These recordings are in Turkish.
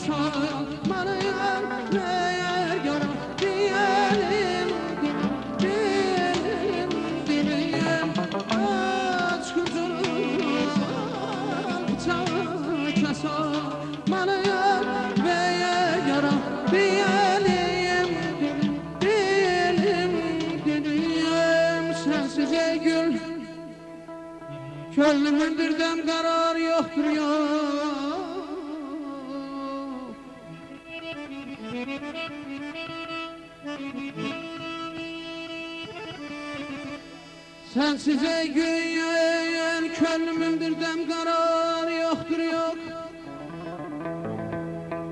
Manayar meğer yara diyelim dilim aç kuzunu çakasa Manayar meğer yara diyelim dilim sensiz ey gül Gönlümün bir dem kararı yoktur yok Sensiz ey gün Gönlümün bir dem kararı yoktur yok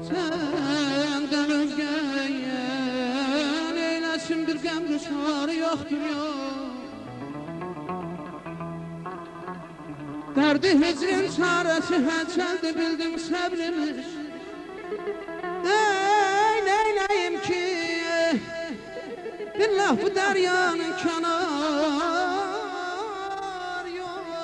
Senden özgeyen eylesin bir gem kuşarı yoktur yok Derdi hicrin çaresi heçeldi bildim sabrimiz Neyleyim ki bir lafı deryanın kenar yoktur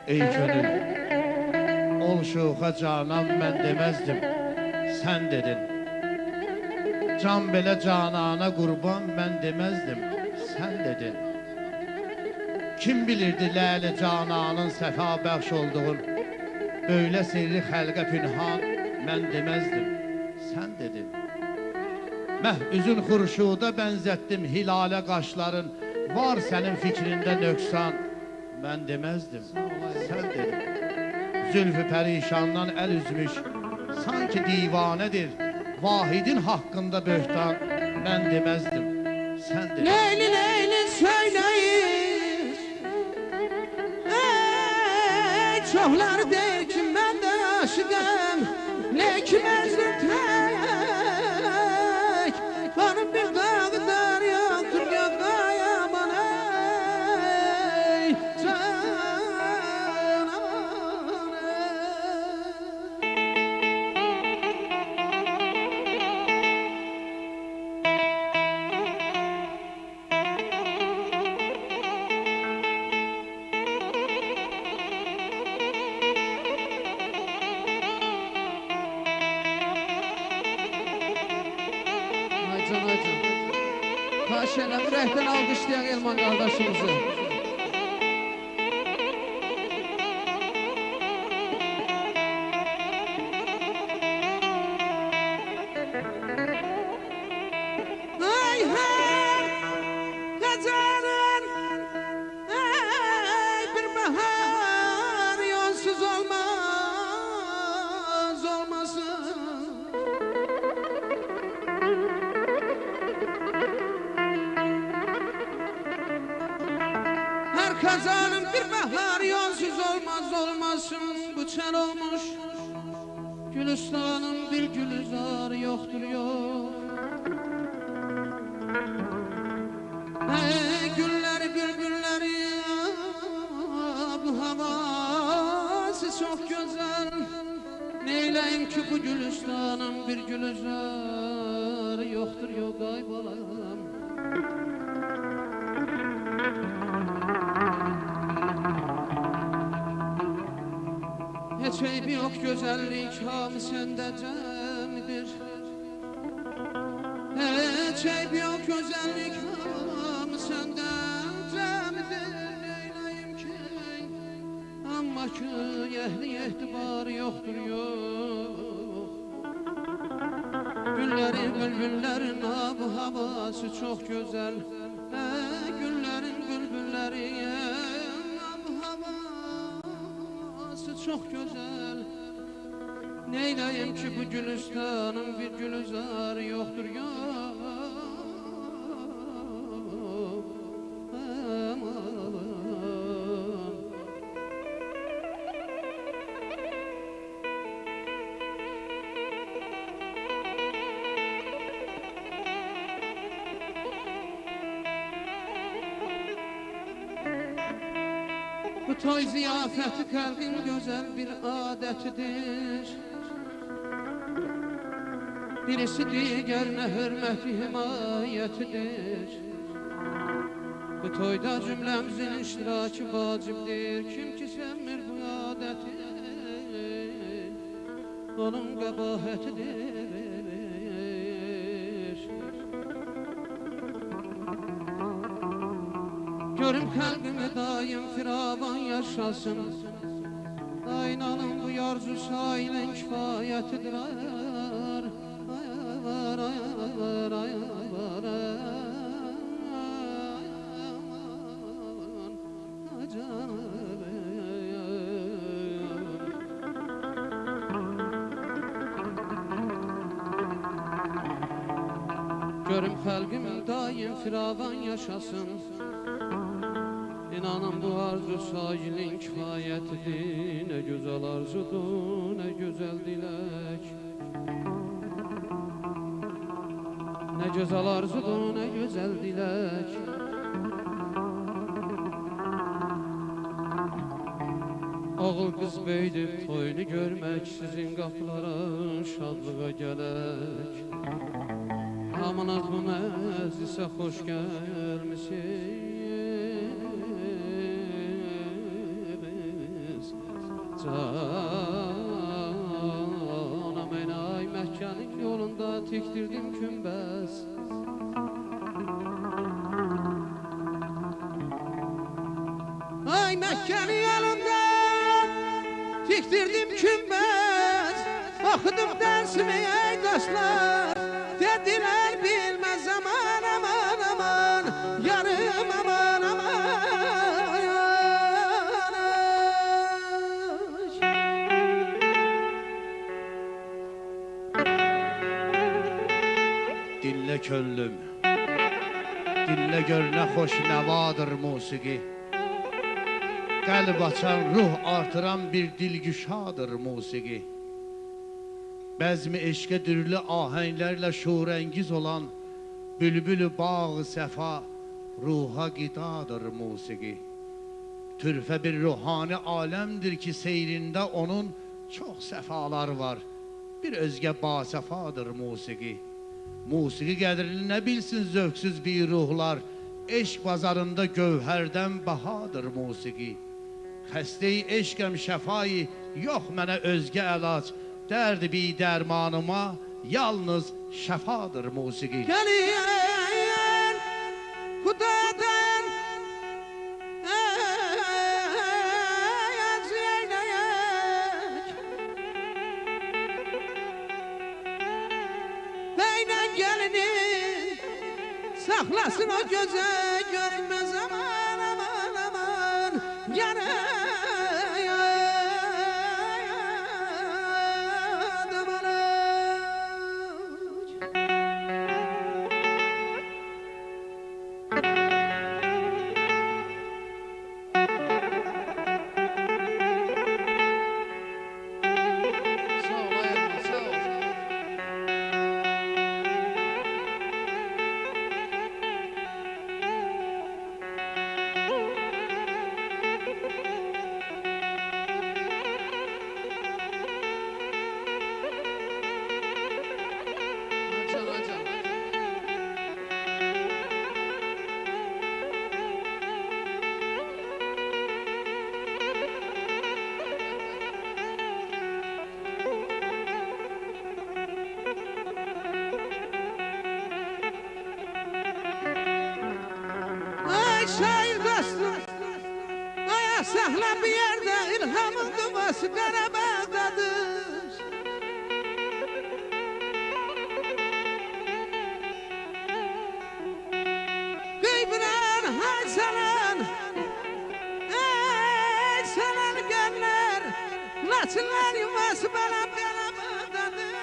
Ey gönül, ol şuha canan ben demezdim, sen dedin. Can belə canana kurban ben demezdim, sen dedin. Kim bilirdi ləli cananın səfa bəxş olduğun, böyle sirri xəlqə pünhan ben demezdim, sen dedin. Məh üzün xurşuda benzettim hilale qaşların, var senin fikrinde nöksan, ben demezdim, sen dedin. Zülfü perişandan el üzmüş, sanki divanedir. Vahidin hakkında böhtan, ben demezdim, sen dedin. Leyli leyli söyleyiz çoxları deyir ki mən də aşıqəm Lekin əzrim tək Varım bir dağdar yoktur ya qayaman ey canan Taşıyla ürəkdən alqışlayan Elman qardaşımızı Ay hər gecənin bir bahar yonsuz olmaz olmasın Kazanım bir bahar yonsuz olmaz olmasın Bu çel olmuş Gülistanın bir gülizarı yoktur yok Ey gülleri bülbülleri Bu havası çok güzel Neyleyim ki bu Gülistanın bir gülizarı yoktur yok ay balam Hiç eybi yok güzellik hamı sende cemidir Hiç eybi yok güzellik hamı sende cemidir Neyleyim ki amma ki ehli etibarı yoktur yok Güllerin bülbüllerin abu havası çok güzel Güllerin bülbüllerin abu havası çok güzel Neyleyim ki bu Gülistanın bir gülizarı yoktur yok Bu toy ziyafeti kalbin güzel bir adetidir birisi diğerine hürmeti himayetidir. Bu toyda cümlemizin iştiraki vacibdir. Kim ki sevmir bu adeti, onun kabahetidir. Görüm kalbimi daim firavan yaşasın. Aynanın bu yarzu sahilin kifayetidir. Görüm kalbim daim firavan yaşasın. İnanın bu arzu sahilin kifayetidir. Ne güzel arzudur, ne güzel dilek. Ne güzel arzudur, ne güzel dilek. Oğul kız böyüdüb toyunu görmek, sizin kapılara şadlığa gelek. Hamınız bu məclisə xoş gəlmisiniz. Canım ay Məkkənin yolunda tikdirdim kümbəz. Ay Məkkənin yolunda tikdirdim kümbəz. Oxudum dərsimi ey dostlar. Dediler bilmez aman aman aman, yarım aman aman. Dinle könlüm, dinle gör ne hoş nevadır musiki. Kalp açan, ruh artıran bir dilgüşadır musiki. Bəzmi eşqə dürlü ahənglərlə şurəngiz olan bülbülü bağ-ı səfa ruha qidadır musiqi. Türfə bir ruhani aləmdir ki seyrində onun çox səfalar var. Bir özgə basəfadır musiqi. Musiqi qədrini nə bilsin zövksüz bir ruhlar. Eşq bazarında gövhərdən bahadır musiqi. Xəstəyi eşqəm şəfayı yox mənə özgə əlac. Derdi bir dermanıma yalnız şefadır musiki. Geliyen Hudadan eyleyek, Beynen gelini saklasın o göze görünmez aman aman aman. Şair dostum, aya sahla bir yerde ilhamın duası Qarabağdadır. Qeybran hay salan, ey salan gönler, Laçınlar yuvası bana Qarabağdadır.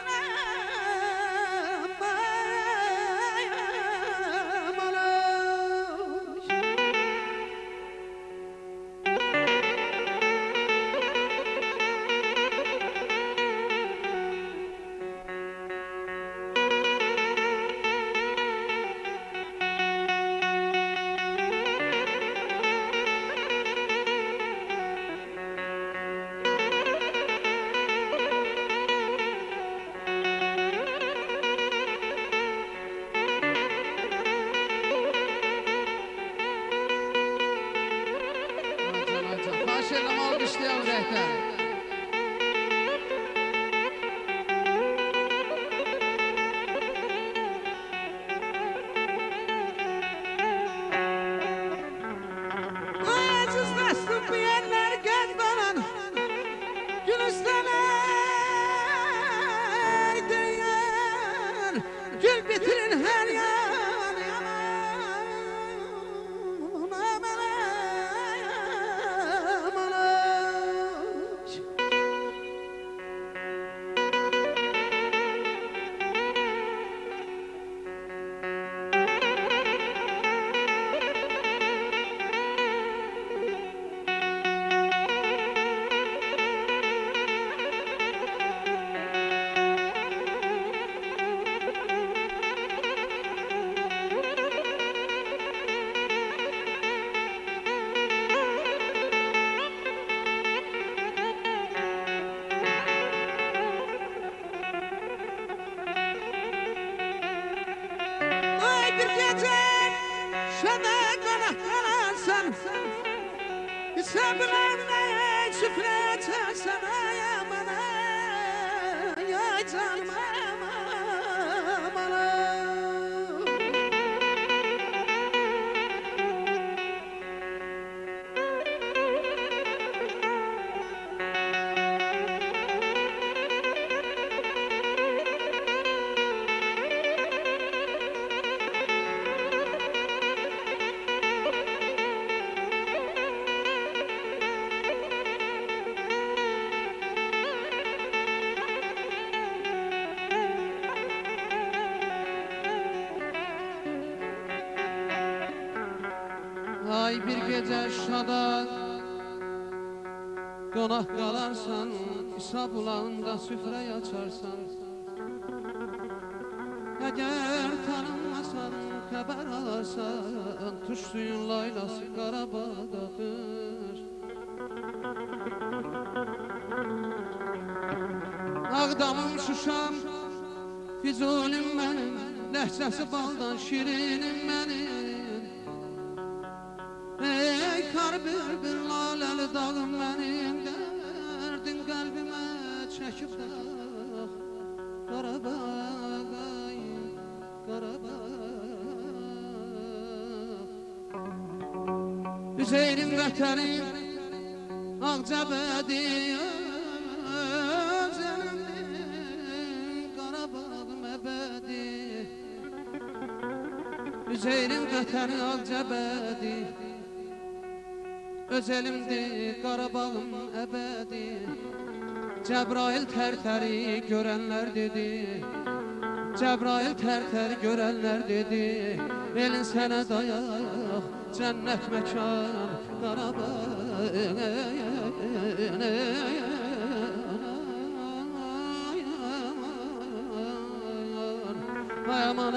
işleyen rehber. Aciz neslim biyenler gel bana Gülistan'a değer Gül bitirin her yan Aman aman aman Ay bir gece şana kanatlanarsan Hesablarına süfre açarsan Ay aman ay canım aman Ay bir gece şada qonaq qalarsan İsa bulağında süfrə açarsan Əgər tanınmasan xəbər alarsan Tuş suyun laylası Qarabağdadır Ağdamım Şuşam Füzulim mənim Ləhcəsi baldan şirinim mənim Ey kar bülbül laləli dağım mənim Dərdin qəlbimə çəkib dağ Qarabağ, ay, Qarabağ Üzeyrim vətənim Ağcabədi Özəlimdir Qarabağım əbədi Üzeyrim vətəni Ağcabədi Özelimdir Qarabağım əbədi Cəbrail tərtəri görənlər dedi Cəbrail tərtəri görənlər dedi Elin sənə dayaq cənnət məkan Qarabağ Ay aman